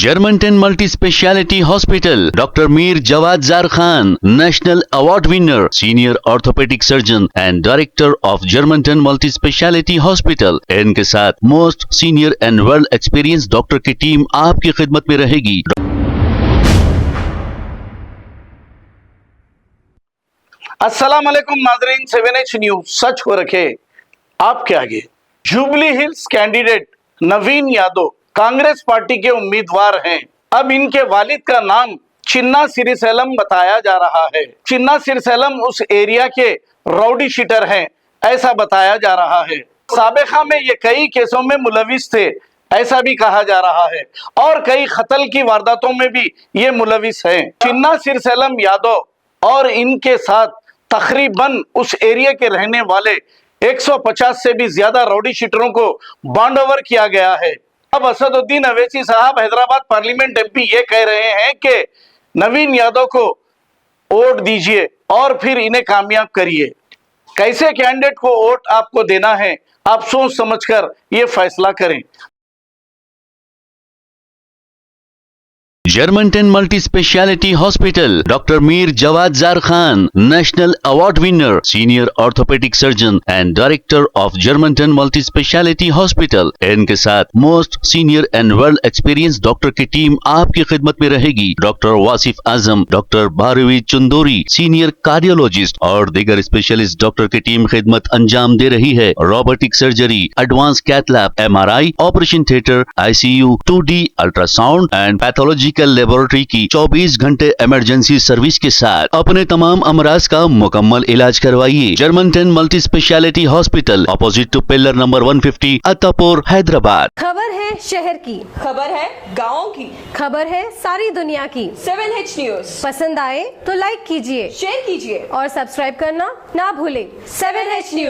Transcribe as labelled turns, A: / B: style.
A: Germanton multi speciality hospital, doctor Mir Jawad Zar Khan, national award winner, senior orthopaedic surgeon and director of Germanton multi speciality hospital. इनके साथ most senior and world experience doctor की team आपकी खिदमत में रहेगी।
B: अस्सलाम वालेकुम नाज़रीन, 7H न्यूज सच को रखे आपके आगे। जुबली हिल्स कैंडिडेट नवीन यादव कांग्रेस पार्टी के उम्मीदवार हैं। अब इनके वालिद का नाम चिन्ना सिरिसेलम बताया जा रहा है। चिन्ना सिरिसेलम उस एरिया के राउडी शीटर हैं, ऐसा बताया जा रहा है। साबिका में ये कई केसों में मुलविस थे, ऐसा भी कहा जा रहा है, और कई कत्ल की वारदातों में भी ये मुलविस हैं। चिन्ना सिरिसेलम यादव और इनके साथ तकरीबन उस एरिया के रहने वाले 150 से भी ज्यादा राउडी शीटरों को बाउंड ओवर किया गया है। अब असदुद्दीन अवैसी साहब हैदराबाद पार्लियामेंट एमपी ये कह रहे हैं कि नवीन यादव को वोट दीजिए और फिर इन्हें कामयाब करिए। कैसे कैंडिडेट को वोट आपको देना है, आप सोच समझकर ये फैसला करें।
A: Germantown multi speciality hospital, doctor Mir Jawad Zar Khan, national award winner, senior orthopaedic surgeon and director of Germanton multi speciality hospital. इनके साथ most senior and world experience doctor की टीम आपकी खिदमत में रहेगी। Doctor Wasif Azam, doctor Bharvi Chandori, senior cardiologist और दीगर स्पेशलिस्ट डॉक्टर की टीम खिदमत अंजाम दे रही है। Robotic surgery, advance cath lab, MRI, operation theatre, ICU, 2D ultrasound and pathology laboratory की 24 घंटे इमरजेंसी सर्विस के साथ अपने तमाम अमराज का मुकम्मल इलाज करवाइए। Germanten multi speciality hospital, opposite to pillar number 150, Attapur, Hyderabad.
C: खबर है शहर की,
D: खबर है गाँव की,
C: खबर है सारी दुनिया की।
D: 7H न्यूज
C: पसंद आए तो लाइक कीजिए,
D: शेयर कीजिए
C: और सब्सक्राइब करना ना भूलें।
D: 7H news.